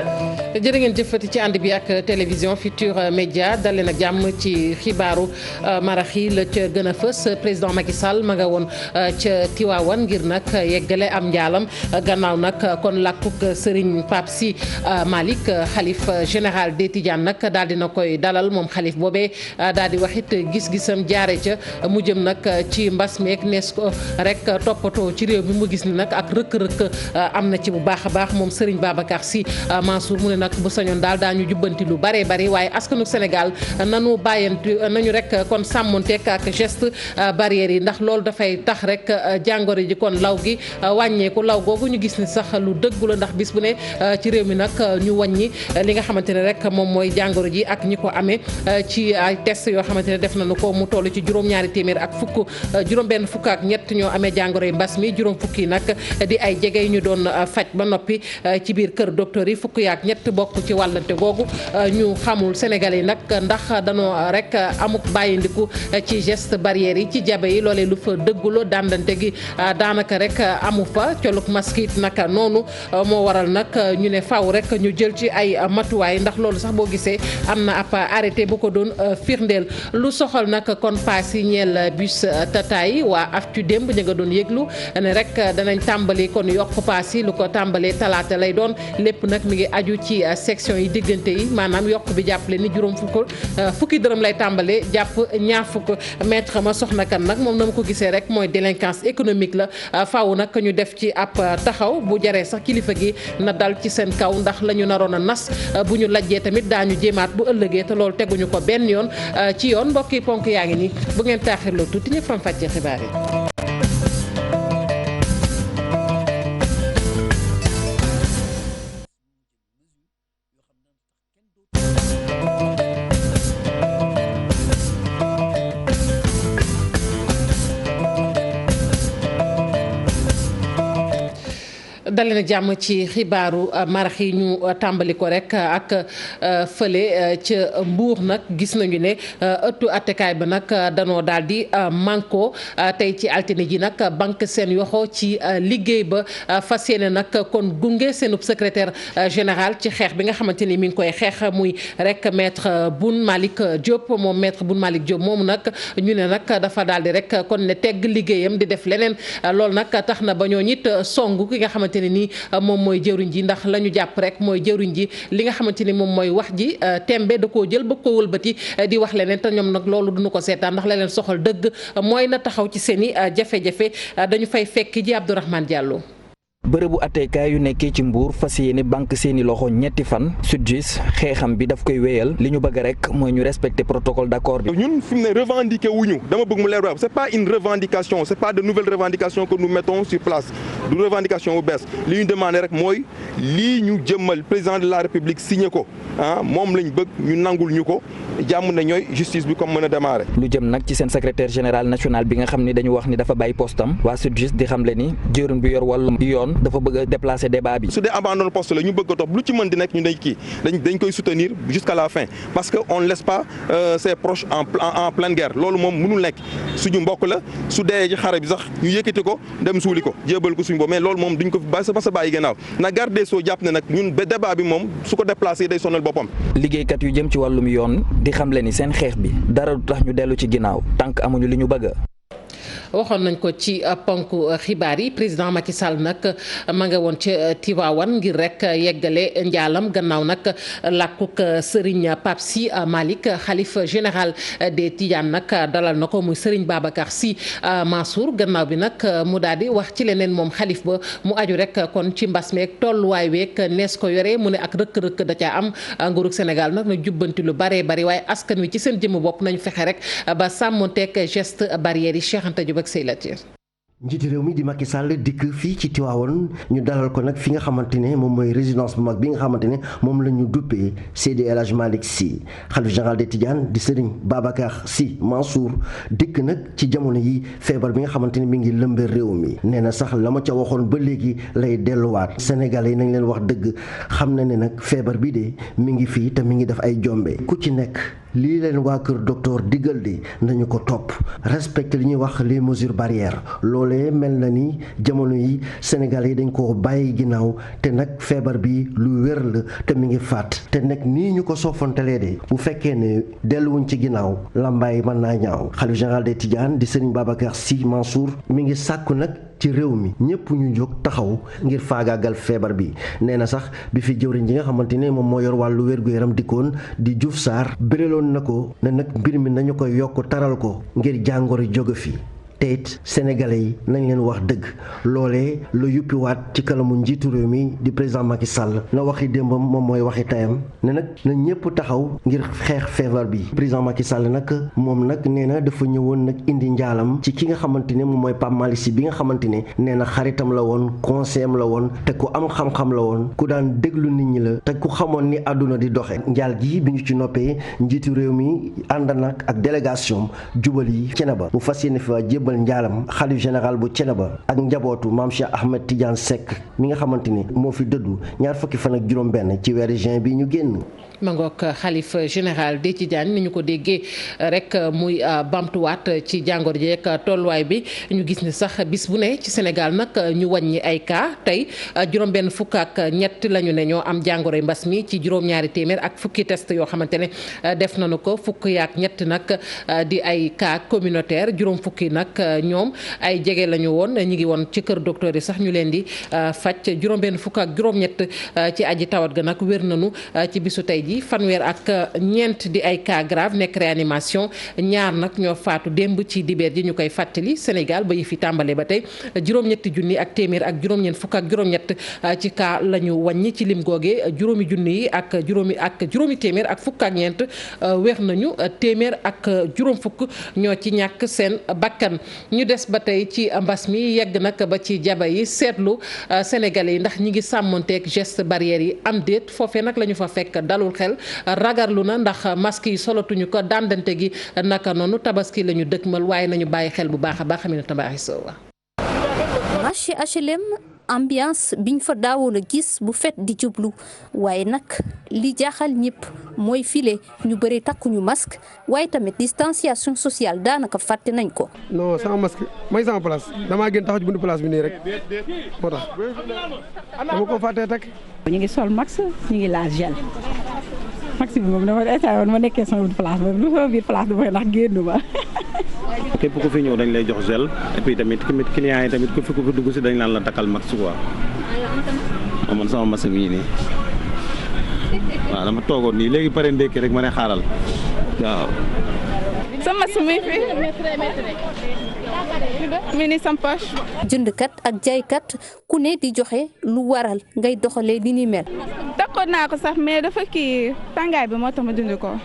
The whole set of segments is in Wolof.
jërë ngeen jëfati ci ànd bi ak télévision Futurs Médias dal leen ak jàmm ci xibaaru marax yi la ca gën a fës président Macky Sall ma nga woon ca Tiwaawan ngir nag yeggale am njaalam gannaaw nag kon làkkuk Serigne Pape Sy Malick xalif général des Tidianes nag daal dina koy dalal moom xalif boobee daal di waxit gis-gisam jaare ca mu jëm nag ci mbas meek nees ko rek toppatoo ci réew mi mu gis ni nag ak rëkk-rëkk am na ci bu baax a baax moom Serigne Babacar Sy Mansour mu ne nag bu sañoon daal daañu jubbanti lu bare bari waaye askanu Sénégal nañu rek kon sàmmonteek ak geste barrières yi ndax loolu dafay tax rek jàngoro ji kon law gi wàññeeku law googu ñu gis ni sax lu dëggu la ndax bis bu ne ci réew mi nag ñu wàññi li nga xamante ne rek moom mooy jàngoro ji ak ñi ko amee ci ay test yoo xamante ne def nañu ko mu toll ci juróom-ñaari téeméer ak juróom-benn fukk ak ñett ñoo amee jàngoro yi mbas mi juróom fukk yi nag di ay jege yu ñu doon faj ba noppi ci biir kër docteur yi fukk yaak ñett bokk ci wàllante googu ñu xamul Sénégalais yi nag ndax danoo rek amuk bàyyindiku ci geste barrières yi ci jabe yi loolee lu fa dëgguloo dandante gi daanaka rek amu fa coluk masque it naka noonu moo waral nag ñu ne faw rek ñu jël ci ay matuwaay ndax loolu sax boo gisee am na ab arrêté bu ko doon firndeel lu soxal nag kon paas yi ñeel bus tata yi waa aftu démb ñu nga doon yëglu ne rek danañ tàmbali kon yokk paas yi lu ko tàmbalee talaata lay doon lépp nag mi ngi aju ci section yi diggante yi maanaam yokk bi jàppale ni juróom fukki dërëm lay tàmbalee jàpp ñaar fukk maître ma soxna kan nag moom na ma ko gisee rek mooy délinquance économique la faaw nag ñu def ci ab taxaw bu jaree sax kilifa gi na dal ci seen kaw ndax la ñu naroon a nas bu ñu lajjee tamit daañu jéemaat bu ëllëgee te loolu teguñu ko benn yoon ci yoon mbokki ponk yaa ngi nii bu ngeen taaxirloo tuuti ñu faram fàccee xibaar yi. dale na jàmm ci xibaaru marax yi ñu tàmbali ko rek ak fële ca Mbuur nag gis nañu ne ëttu attekaay ba nag danoo daal di manko tey ci altine ji nag banque seen yoxo ci liggéey ba fas yéene nag kon gunge seenub secrétaire général ci xeex bi nga xamante ni mi ngi koy xeex muy rek maître Boun Malick Diop moom maître Boun Malick Diop moomu nag ñu ne nag dafa daal di rek kon ne tegg liggéeyam di def leneen loolu nag tax na ba ñoo ñit song ki nga xamante ni moom mooy jëwriñ ji ndax la ñu jàpp rek mooy jëwriñ ji li nga xamante ni moom mooy wax ji tembe da koo jël ba ko wëlbati di wax leneen te ñoom nag loolu duñu ko seetaan ndax la leen soxal dëgg mooy na taxaw ci seen i jafe-jafe dañu fay fekk ji Abdourahmane Diallo. bërëbu atteekaay yu nekkee ci Mbuur fas yéene banque seeni loxo ñetti fan SYTJUST xeexam bi daf koy wéyal li ñu bëgg rek mooy ñu respecter protocole d'accord bi. ñun fi mu ne revendiquer wuñu dama bëgg mu leer ba c'est pas une revendication c'est pas de nouvelles revendications que nous mettons sur place du revendication bu bees li ñu demandé rek mooy lii ñu jëmmal président de la République signé ko moom lañ bëgg ñu nangul ñu ko jàmm na ñooy justice bi comme mën a démarrer. lu jëm nag ci seen secrétaire général national bi nga xam ni dañu wax ni dafa bàyyi postam waa SYTJUST di xamle ni jëwriñ bi yor wàllum yoon dafa bëgg a déplacer débat bi. su dee abandon poste la ñu bëgg a topp lu ci mën di nekk ñu dañ koy soutenir jusqu'à la fin parce que on laisse pas ses proches en pleine guerre loolu moom mënul nekk suñu mbokk la su dee ci xare bi sax ñu yëkkati ko dem suuli ko jébal ko suñu bopp mais loolu moom duñ ko sa bàyyi gannaaw na garde des sceaux jàpp ne nag ñun ba débat bi moom su ko déplacé day sonal boppam. liggéeykat yu jëm ci wàllum yoon di xamle ni seen xeex bi dara du tax ñu dellu ci ginnaaw tànk amuñu li ñu bëgg. waxoon nañ ko ci ponk xibaar yi président Macky Sall nag ma nga woon ca Tivaouane ngir rek yeggale njaalam gannaaw nag làkkuk Serigne Pape Sy Malick xalif général des Tidianes nag dalal na ko muy Serigne Babacar Sy Mansour gannaaw bi nag mu daal di wax ci leneen moom xalif ba mu aju rek kon ci mbas meeg tolluwaay weeg nees ko yore mu ne ak rëkk-rëkk da caa am nguurug Sénégal nag na jubbanti lu baree bari waaye askan wi ci seen jëmm bopp nañu fexe rek ba sàmmonteeg geste barrière yi Cheikh Anta Diop ak Seylatir. njiiti réew mi di Macky Sall dikk fii ci Tivaouane ñu dalal ko nag fi nga xamante ne moom mooy résidence bu mag bi nga xamante ne moom la ñu duppee Seydi El Hadji Malick Sy xalif général des Tidianes di Serigne Babacar Sy Mansour dikk nag ci jamono yi feebar bi nga xamante ne mi ngi lëmbee réew mi nee na sax la ma ca waxoon ba léegi lay delluwaat Sénégalais yi nañ leen wax dëgg xam na ne nag feebar bi de mi ngi fii te mi ngi def ay jombe ku ci nekk lii leen waa kër docteur diggal de nañu ko topp respecté li ñuy wax les mesures barrières loolee mel na ni jamono yi Sénégal yi dañ ko bàyyi ginnaaw te nag feebar bi lu wér la te mi ngi faat te nag nii ñu ko soofantalee de bu fekkee ne delluwuñ ci ginnaaw lambaay mën naa ñaaw. Khalife général des Tidianes di Serigne Babacar Sy Mansour mi ngi sàkku nag ci réew mi ñëpp ñu jóg taxaw ngir faagaagal feebar bi nee na sax bi fi jëwriñ ji nga xamante ne moom moo yor wàllu wér-gu-yaram dikkoon di Diouf Sarr béréloon na ko ne nag mbir mi nañu koy yokk taral ko ngir jàngoro jóge fi te it sénégalais yi nañ leen wax dëgg loolee la yuppiwaat ci kalamu njiitu réew mi di président Macky Sall na waxi démbam moom mooy waxi tayam ne nag na ñëpp taxaw ngir xeex feebar bi. président Macky Sall nag moom nag nee na dafa ñëwoon nag indi njaalam ci ki nga xamante ne moom mooy Pape Malick Sy bi nga xamante ne nee na xaritam la woon conseiller am la woon te ku am xam-xam la woon ku daan déglu nit ñi la te ku xamoon ni àdduna di doxe njaal gi bi ñu ci noppee njiitu réew mi ànd nag ak délégation jubal yi Thiénaba mu fas yéene fa bal njaalam xalif général bu Thiénaba ak njabootu maam Cheikh Ahmed Tidiane Seck mi nga xamante ni moo fi dëddu ñaar fukki fan ak juróom-benn ci weeru juin bi ñu génn. ma ngoog xalif général de Tidiane ni ñu ko déggee rek muy bamtuwaat ci jàngoro ji ak tolluwaay bi ñu gis ni sax bis bu ne ci Sénégal nag ñu wàññi ay cas tey juróom-benn fukk ak ñett la ñu ne ñoo am jàngoroy mbas mi ci juróom-ñaari téeméer ak fukki test yoo xamante ne def nañu ko fukk yaak ñett nag di ay cas communautaire juróom fukki nag ñoom ay jege lañu woon ñi ngi woon ci kër docteur yi sax ñu leen di faj juróom-benn fukk ak juróom-ñett ci aji tawat ga nag wér nañu ci bisu tey ji fanweer ak ñeent di ay cas grave nekk réanimation ñaar nag ñoo faatu démb ci dibeer ji ñu koy fàttali Sénégal ba yi fi tàmbalee ba tey juróom-ñetti junni ak téeméer ak juróom-ñeent fukk ak juróom-ñett ci cas la ñu wàññi ci lim googee juróomi junni yi ak juróomi téeméer ak fukk ak ñeent wér nañu téeméer ak juróom fukk ñoo ci ñàkk seen bakkan ñu des ba tey ci mbas mi yegg nag ba ci jaba yi seetlu Sénégalais yi ndax ñi ngi sàmmonteeg geste barrière yi am déet foofee nag la ñu fa fekk dalul xel ragarlu na ndax masque yi solatuñu ko dandante gi naka noonu tabaski la ñu dëkkmal waaye nañu bàyyi xel bu baax a baax Aminata Mbaye Sow. marché HLM ambiance biñ fa daawoon a gis bu fet di jublu waaye nag li jaaxal ñëpp mooy file ñu bëri takkuñu masque waaye tamit distanciation sociale daanaka fàtte nañ ko. non sama masque may sama place damaa gën taxaw ci buntu place bi nii rek moo tax dama ko fàttee takk. ñu ngi sol masque ñu ngi laal gel masque bi moom dama état woon ma nekkee sama biir place ba lu sama biir place dafay ndax génn ma. képp ku fi ñëw dañ lay jox gel et puis tamit clients yi tamit ku fi dugg si dañ naan la takkal masque quoi man sama masque bii nii waaw dama toogoon nii léegi pare ndékki rek ma ne xaaral waaw. sama masque mi fi mi ni sam poche. jëndkat ak jaaykat ku ne di joxe lu waral ngay doxalee li ni mel. takkoon naa ko sax mais dafa kii tàngaay bi moo tax ma dund ko.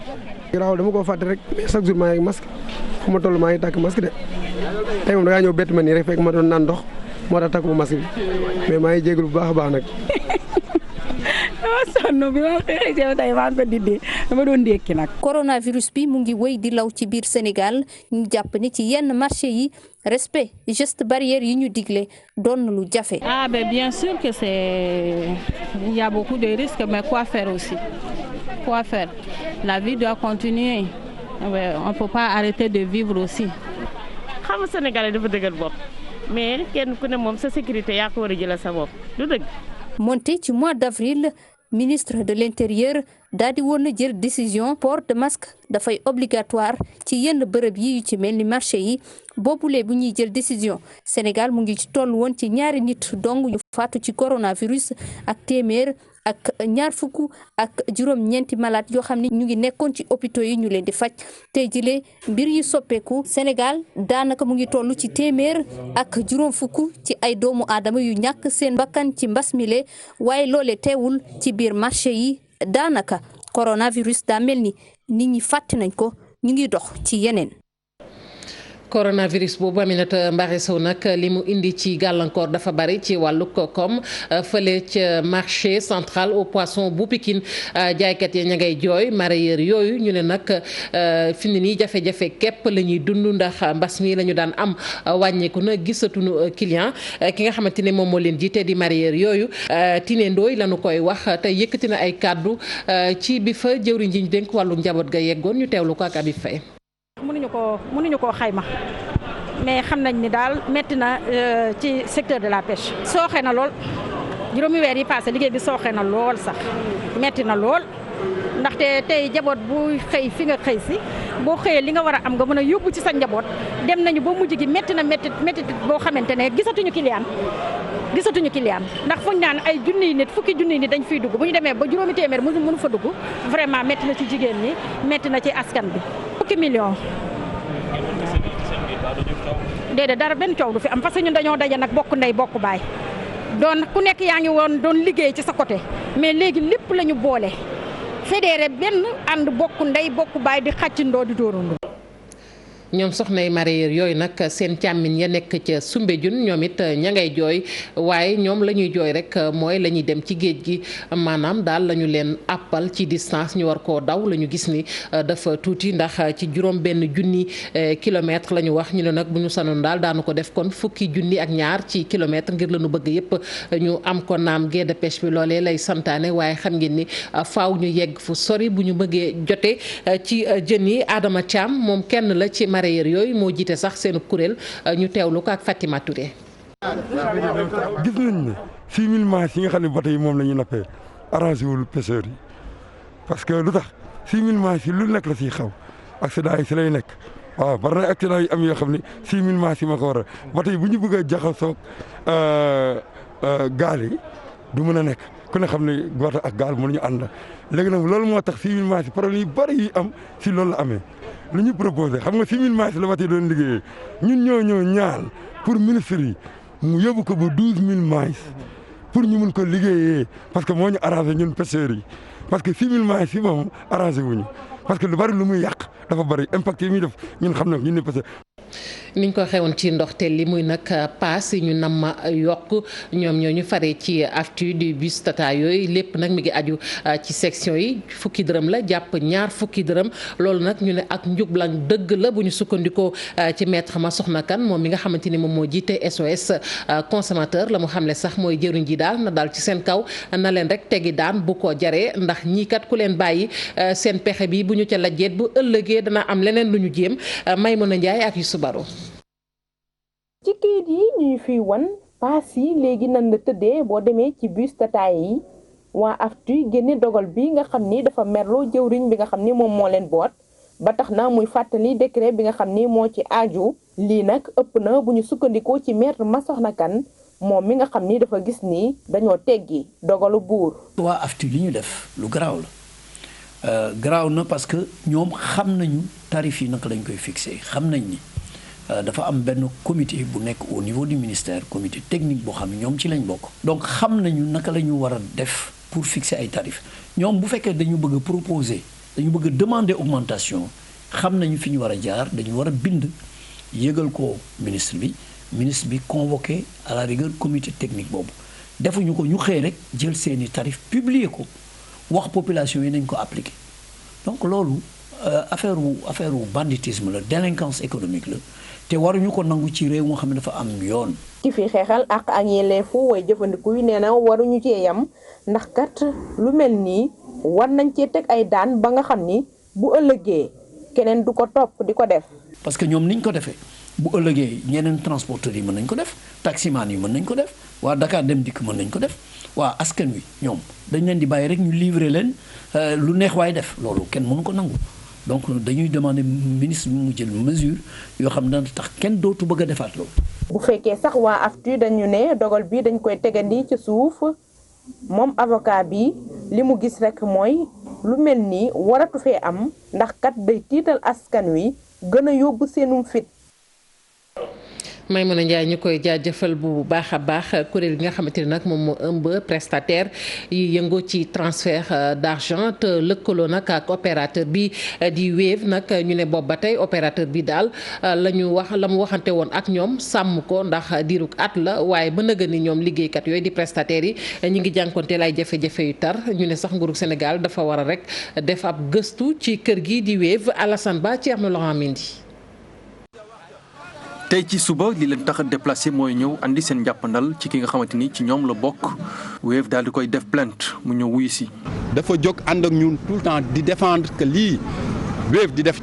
garaaw dama ko fàtte rek mais chaque jour maa ngi masque fu ma toll maa ngi takk masque de tey moom da ngaa ñëw bett ma nii rek fekk ma doon naan ndox moo tax takku ma masque bi mais maa ngi jégalu bu baax a baax nag. dama sonn bi ma xëy tey maa ngi ko dindi dama doon ndékki nag. coronavirus bi mu ngi wéy di law ci biir Sénégal ñu jàpp ni ci yenn marché yi respect geste barrière yi ñu digle doon na lu jafe. Ah ben bien sûr que il y a beaucoup de risques mais quoi faire aussi? Quoi faire? La vie doit continuer. On ne peut pas arrêter de vivre aussi. xam nga Sénégalais dafa dëgër bopp mais kenn ku ne moom sa sécurité yaa ko war a jëlal sa bopp du dëgg. monté ci mois d'avril ministre de l'intérieur daal di woon na jël décision port de masque dafay obligatoire ci yenn bërëb yi yu ci mel ni marché yi boobulee bu ñuy jël décision Sénégal mu ngi ci toll woon ci ñaari nit dong yu faatu ci coronavirus ak téeméer ak ñaar fukk ak juróom-ñeenti malade yoo xam ne ñu ngi nekkoon ci hôpitaux yi ñu leen di faj tey jile mbir yi soppeeku Sénégal daanaka mu ngi toll ci téeméer ak juróom fukk ci ay doomu aadama yu ñàkk seen bakkan ci mbas mile waaye loole teewul ci biir marché yi daanaka coronavirus daa mel ni nit ñi fàtte nañ ko ñu ngi dox ci yeneen. coronavirus boobu Aminata Mbaare Sow nag li mu indi ci gàllankoor dafa bari ci wàllu koom fële ca marché central au poisson bu Pikine jaaykat yi ña ngay jooy mareyeur yooyu ñu ne nag fi mu ne nii jafe-jafe képp la ñuy dund ndax mbas mi la ñu daan am wàññeeku na gisatuñu client ki nga xamante ne moom moo leen jiite di mareyeur yooyu Tine Ndoye la ñu koy wax te yëkkati na ay kàddu ci bi fa jëwriñ ji ñu dénk wàllu njaboot ga yeggoon ñu teewlu ko ak Abi Faye. mënuñu koo xayma mais xam nañ ni daal métti na ci secteur de la pêche. sooxe na lool juróomi weer yi passé liggéey bi sooxe na lool sax métti na lool ndaxte tey njaboot bu xëy fi nga xëy si boo xëyee li nga war a am nga mën a yóbbu ci sa njaboot dem nañu ba mujj gi métti boo xamante ne gisatuñu client ndax fuñ naan ay junniy nit fukki junniy nit dañ fiy dugg bu ñu demee ba juróomi téeméer mënu fa dugg vraiment métti na ci jigéen ñi métti na ci askan bi. fukki million déedéet dara benn coow du fi am parce que ñun dañoo daje nag bokk ndey bokk baay doon ku nekk yaa ngi woon doon liggéey ci sa côté mais léegi lépp la ñu boole fédéré benn ànd bokk ndey bokk baay di xàccindoo di dóorandoo. ñoom soxnay mareyeur yooyu nag seen càmmiñ ya nekk ca Soumbédioune ñoom it ña ngay jooy waaye ñoom la ñuy jooy rek mooy la ñuy dem ci géej gi maanaam daal la ñu leen àppal ci distance ñu war koo daw la ñu gis ni dafa tuuti ndax ci juróom benn junni kilomètre la ñu wax ñu ne nag bu ñu sanoon daal daanu ko def kon fukki junni ak ñaar ci kilomètre ngir la ñu bëgg yépp ñu am ko naam gué de pêche bi loolee lay santaane waaye xam ngeen ni faaw ñu yegg fu sori bu ñu bëggee jote ci jën yi. Adama Thiam moom kenn la ci mareyeur yooyu moo jiite sax seen kuréel ñu teewlu ko ak Fatima Touré. gis nañ ne 6000 miles yi nga xam ne bateau yi moom la ñuy nappee arrangé wul pêcheurs yi parce que lu tax 6000 miles yi lu nekk la siy xaw accident yi si lay nekk waaw bari na accident yi am yoo xam ne 6000 miles yi ma ko war a bateau yi bu ñu bëgg a jaxasoo gaal yi du mën a nekk ku ne xam ne bateau ak gaal mënuñu ànd léegi nag loolu moo tax 6000 miles yi problème yu bari yi am si loolu la amee. lu ñu proposé xam nga 6000 miles la bateau doon liggéeyee ñun ñoo ñaan pour ministre yi mu yóbbu ko ba 12000 miles pour ñu mun ko liggéeyee parce que moo ñu arrangé ñun pêcheurs yi parce que 6000 miles yi moom arrangé wuñu parce que lu bari lu muy yàq dafa bari impact yi muy def ñun xam na ñun ne pêcheurs. niñ ko xewoon ci ndoxteel li muy nag paas yi ñu nam yokk ñoom ñoo ñu faree ci aftu du bus tata yooyu lépp nag mi ngi aju ci section yi fukki dërëm la jàpp ñaar fukki dërëm loolu nag ñu ne ak njublang dëgg la bu ñu sukkandikoo ci maître ma soxna kan moom mi nga xamante ni moom moo jiite SOS consommateur la mu xamle sax mooy jëriñ ji daal na daal ci seen kaw na leen rek tegi daan bu ko jaree ndax ñii kat ku leen bàyyi seen pexe bi bu ñu ca lajjeet bu ëllëgee dana am leneen lu ñu jéem Maymuna Njaay ak Yusu Baro. ci kayit yi ñuy fiy wan paas yi léegi nan la tëddee boo demee ci bus tata yi waa AFTU génne dogal bi nga xam ni dafa merloo jëwriñ bi nga xam ni moom moo leen boot ba tax na muy fàttali décret bi nga xam ni moo ci aaju lii nag ëpp na bu ñu sukkandikoo ci maître Massokhna Kane moom mi nga xam ni dafa gis ni dañoo teggi dogalu buur. waa AFTU li ñu def lu garaaw la garaaw na parce que ñoom xam nañu tarif yi naka lañ koy fixé xam nañ ni. dafa am benn comité bu nekk au niveau du ministère comité technique boo xam ne ñoom ci lañ bokk. donc xam nañu naka la ñu war a def pour fixer ay tarifs ñoom bu fekkee dañu bëgg a proposer dañu bëgg a demander augmentation xam nañu fi ñu war a jaar dañu war a bind yëgal ko ministre bi convoqué à la rigueur comité technique boobu defuñu ko ñu xëy rek jël seeni tarif publier ko wax population yi nañ ko appliquer donc loolu affaire wu banditisme la délinquance économique la. te waruñu ko nangu ci réew moo xam ne dafa am yoon. ki fi xeexal ak yelleefu way jëfandiku yi nee na waruñu cee yam ndax kat lu mel nii war nañ cee teg ay daan ba nga xam ni bu ëllëgee keneen du ko topp di ko def. parce que ñoom niñ ko defee bu ëllëgee ñeneen transporteurs yi mën nañ ko def taximan yi mën nañ ko def waa Dakar Dem Dikk mën nañ ko def waa askan wi ñoom dañ leen di bàyyi rek ñu livrer leen lu neex waay def loolu kenn mënu ko nangu. donc dañuy demander ministre bi mu jël mesure yoo xam ne tax kenn dootu bëgg a defaat loolu. bu fekkee sax waa AFTU dañu ne dogal bi dañ koy tegandi ci suuf moom avocat bi li mu gis rek mooy lu mel nii waratu fee am ndax kat day tiital askan wi gën a yóbbu seenum fit. Maïmouna Ndiaye ñu koy jaajëfal bu baax a baax kuréel gi nga xamante ne nag moom moo ëmb prestataire yi yëngoo ci transfert d'argent te lëkkaloo nag ak opérateur bi di Wave nag ñu ne boobu ba tey opérateur bi daal la mu waxante woon ak ñoom sàmm ko ndax diirug at la waaye ba nëga ni ñoom liggéeykat yooyu di prestataires yi ñu ngi jànkonteel ay jafe-jafe yu tar ñu ne sax nguurug Sénégal dafa war a rek def ab gëstu ci kër gi di Wave. Alassane Ba Thierno Laurent Mendy. tey ci suba li leen tax a déplacé mooy ñëw andi seen njàppandal ci ki nga xamante ni ci ñoom la bokk Wave daal di koy def plainte mu ñëw wuyu si. dafa jóg ànd ak ñun tout le temps di défendre que lii Wave di def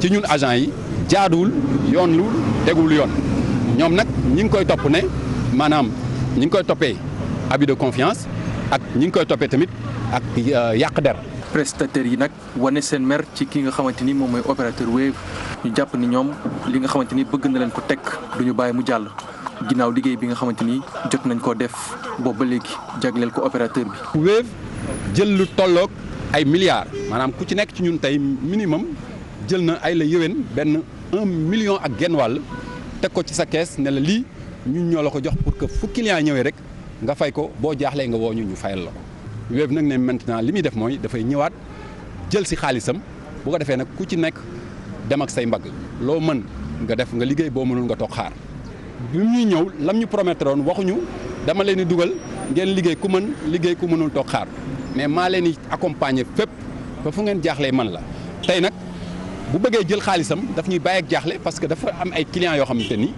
ci ñun agent yi jaaduwul yoonul tegul yoon ñoom nag ñi ngi koy topp ne maanaam ñi ngi koy toppee abus de confiance ak ñi ngi koy toppee tamit ak yàq der. prestataires yi nag wane seen mer ci ki nga xamante ni moom mooy opérateur Wave ñu jàpp ni ñoom li nga xamante ni bëgg na leen ko teg duñu bàyyi mu jàll ginnaaw liggéey bi nga xamante ni jot nañ koo def boobu ba léegi jagleel ko opérateur bi. Wave jël lu tolloog ay milliards maanaam ku ci nekk ci ñun tey minimum jël na ay la yëwén benn 1 million ak genn wàll teg ko ci sa kees ne la lii ñun ñoo la ko jox pour que fu client ñëwee rek nga fay ko boo jaaxlee nga woo ñu fayal la ko. Wave nag ne maintenant li muy def mooy dafay ñëwaat jël si xaalisam bu ko defee nag ku ci nekk dem ak say mbagg loo mën nga def nga liggéey boo mënul nga toog xaar bi ñuy ñëw lam ñu promettre woon waxuñu dama leen di dugal ngeen liggéey ku mën liggéey ku mënul toog xaar mais maa leen di accompagner fépp ba fu ngeen jaaxlee man la. tey nag bu bëggee jël xaalisam daf ñuy bàyyi ak jaaxle parce que dafa am ay clients yoo xamante ni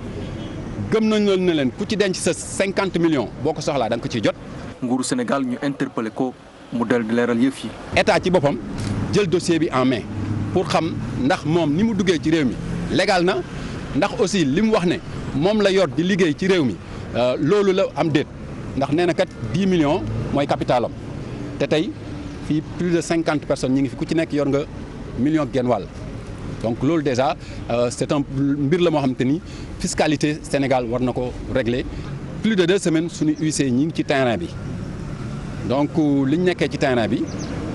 gëm nañ loolu ne leen ku ci denc sa 50 millions boo ko soxlaa da nga ko ciy jot. nguuru Sénégal ñu interpellé ko mu dal di leeral yëf yi. état ci boppam jël dossier bi en main pour xam ndax moom ni mu duggee ci réew mi légal na ndax aussi li mu wax ne moom la yor di liggéey ci réew mi loolu la am déet ndax nee na kat 10 millions mooy capitalam te tey fii plus de 50 personnes ñi ngi fi ku ci nekk yor nga million genn wàll donc loolu déjà c'est un mbir la moo xamante ni fiscalité Sénégal war na ko régler plus de 2 semaines suñu huissier ñi ngi ci terrain bi. donc li ñu nekkee ci terrain bi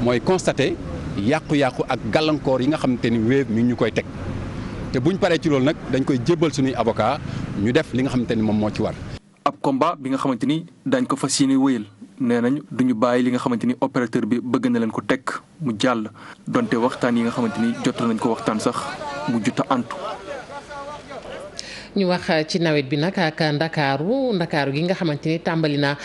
mooy constater yàqu-yàqu ak gàllankoor yi nga xamante ni Wave mi ngi ñu koy teg te buñ paree ci loolu nag dañ koy jébbal suñuy avocat ñu def li nga xamante ni moom moo ci war. ab combat bi nga xamante ni dañ ko fas yéene wéyal nee nañ duñu bàyyi li nga xamante ni opérateur bi bëgg na leen ko teg mu jàll donte waxtaan yi nga xamante ni jot nañ ko waxtaan sax mu jot a antu. ñu wax ci nawet bi nag ak ndakaaru gi nga xamante ni tàmbali na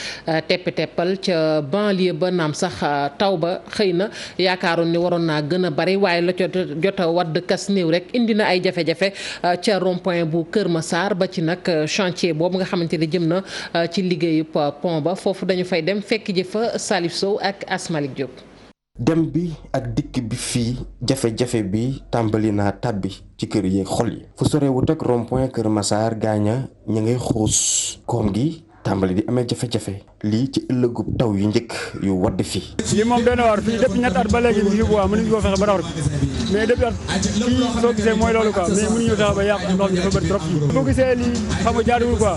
tepp-teppal ca banlieue ba naam sax taw ba xëy na yaakaaroon ni waroon naa gën a bari waaye la jot a wadd kas néew rek indi na ay jafe-jafe ca rond-point bu Kër Massar ba ci nag chantier boobu nga xamante ni jëm na ci liggéeyu pont ba foofu dañu fay dem fekk ji fa Salif Sow ak Asmalik Diop. dem bi ak dikk bi fii jafe-jafe bi tàmbali naa tàbbi ci kër yeeg xol yi fu sorewut ak rond-point Kër Massar gaaña ña ngay xuus koom gi tàmbali di amee jafe-jafe lii ci ëllëgub taw yu njëkk yu wadd fi lii moom doy na waar fii depuis ñetti at ba léegi fii bu waa mënuñu koo fexe ba rawat mais depuis at fii soo gisee mooy loolu quoi mais mënuñu fexe ba yàq ndox mi dafa bëri trop fii boo gisee lii xam nga jaaduwul quoi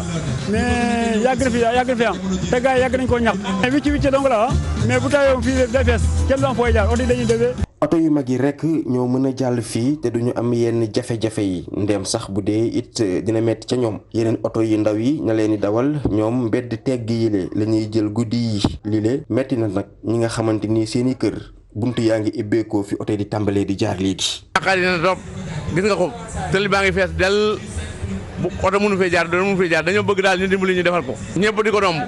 mais yàgg na fi am te gars yi yàgg nañ koo ñax wicc dong la mais bu tawee fii day fees kenn du am fooy jaar oto yi dañuy déwee oto yu mag yi rek ñoo mën a jàll fii te duñu am yenn jafe-jafe yi ndeem sax bu dee it dina metti ca ñoom yeneen oto yu ndaw yi na leen di dawal ñoom mbedd tegg yile la ñuy jël guddi yi lile metti na nag ñi nga xamante ni seeni kër buntu yaa ngi ibbeekoo fi oto yi di tàmbalee di jaar léegi. xar yi na topp gis nga ko tëli baa ngi fees del bu oto mënu fee jaar doon mënu fee jaar dañoo bëgg daal ñu dimbali ñu defal ko ñëpp di ko domb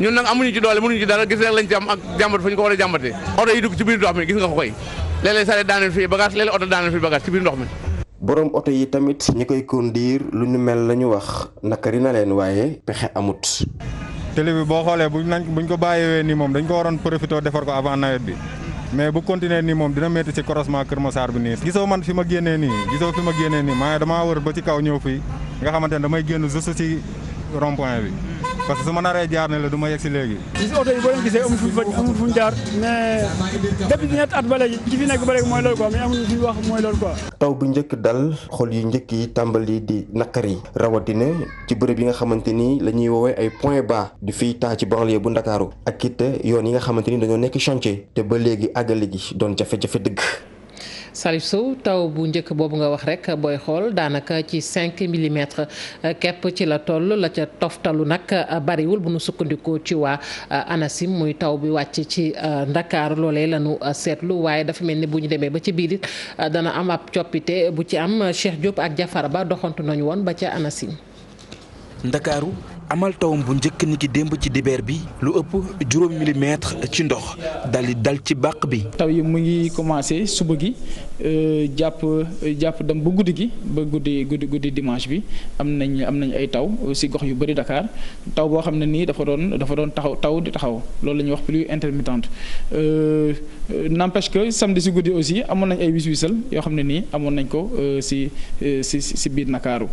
ñun nag amuñu ci doole mënuñu ci dara gis rek lañ ci am ak jàmbat fa ñu ko war a jàmbatee oto yi dugg ci biir ndox mi gis nga ko koy léeg-léeg sareet daaneel fii bagage léeg-léeg oto daaneel fii bagage ci biir ndox mi. borom oto yi tamit ñi koy conduire lu ñu mel la ñu wax nakari na leen waaye pexe amut. télé bi boo xoolee buñ ko bàyyiwee nii moom dañ ko waroon profité defar ko avant nawet bi mais bu continuer nii moom dina métti ci croisement Kër Massar bi nii. gisoo man fi ma génnee nii maa damaa wër ba ci kaw ñëw fii nga xamante ne damay génn juste ci rond-point bi parce que su ma naree jaar ne la du ma yegg si léegi. gis oto yi boo leen gisee amul fu ñu jaar mais depuis ñetti at ba léegi ci fi nekk ba léegi mooy loolu quoi mais amul fu ñu wax mooy loolu quoi. taw bu njëkk dal xol yu njëkk yi tàmbali di nakari rawatina ci bërëb yi nga xamante ni la ñuy woowee ay point bas di fiy taa ci banlieue bu Ndakaaru ak it yoon yi nga xamante ni dañoo nekk chantier te ba léegi àggale gi doon jafe-jafe dëgg. Salif Sow taw bu njëkk boobu nga wax rek booy xool daanaka ci 5 millimètres képp ci la toll la ca toftalu nag bariwul bu nu sukkandikoo ci waa ANACIM muy taw bi wàcc ci Ndakaaru loolee la ñu seetlu waaye dafa mel ni bu ñu demee ba ci biir it dana am ab coppite bu ci am Cheikh Diop ak Jafara Ba doxantu nañu woon ba ca ANACIM. Ndakaaru amal tawam bu njëkk ni ki démb ci dibeer bi lu ëpp 0 millimètre ci ndox dal ci bàq bi. taw yi mu ngi commencé suba gi jàpp dem ba guddi gi ba guddi dimanche bi am nañ ay taw si gox yu bëri Dakar taw boo xam ne nii dafa doon taw di taxaw loolu la ñuy wax pluie intermittente n'empêche que samedi si guddi aussi amoon nañ ay wis-wisal yoo xam ne nii amoon nañ ko si biir Ndakaaru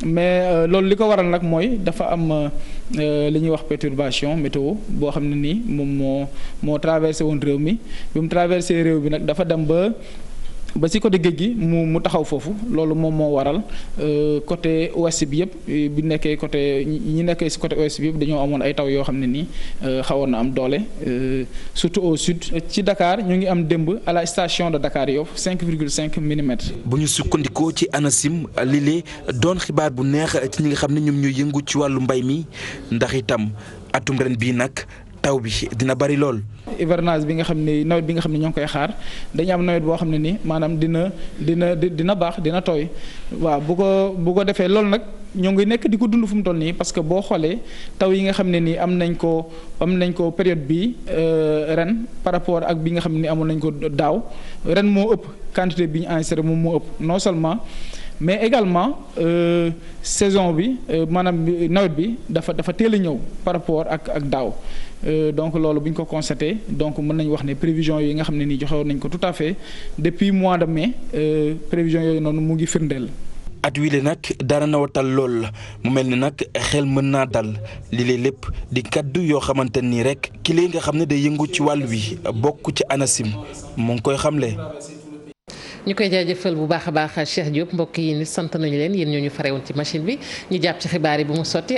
mais loolu li ko waral nag mooy dafa am li ñuy wax perturbation météo boo xam ne nii moom moo traversé woon réew mi bi mu traversé réew bi nag dafa dem ba ci côté géej gi mu taxaw foofu loolu moom moo waral côté ouest bi yëpp bi nekkee côté ñi nekkee ci côté ouest bi yëpp dañoo amoon ay taw yoo xam ne nii xawoon na am doole surtout au sud. ci Dakar ñu ngi am démb à la station de Dakar Yoff 5,5 millimètres. bu ñu sukkandikoo ci ANACIM lile doon xibaar bu neex ci ñi nga xam ne ñoom ñooy yëngu ci wàllu mbay mi ndax itam atum ren bii nag taw bi dina bari lool. hivernage bi nga xam ne nawet bi nga xam ne ñoo ngi koy xaar dañu am nawet boo xam ne nii maanaam dina baax dina tooy waaw bu ko defee loolu nag ñoo ngi nekk di ko dund fu mu toll nii parce que boo xoolee taw yi nga xam ne nii am nañ ko période bii ren par rapport ak bi nga xam ne nii amoon nañ ko daaw ren moo ëpp quantité bi ñu enregistré moom moo ëpp non seulement mais également saison bi maanaam nawet bi dafa teel a ñëw par rapport ak daaw. Donc loolu bu ñu ko constaté donc mën nañu wax ne prévision yi nga xam ne nii joxe woon nañ ko tout à fait depuis mois de mai prévision yooyu noonu mu ngi firndeel. at wile nag dara nawatal lool mu mel ni nag xel mën naa dal lii lépp di kaddu yoo xamante nii rek ki lay nga xam ne day yëngu ci wàll wi bokk ci ANACIM mu ngi koy xamle. ñu koy jaajëfal bu baax a baax Cheikh Diop mbokk yi nit sant nañu leen yéen ñoo ñu farewoon ci machine bi ñu jàpp ci xibaar yi bu mu sotti.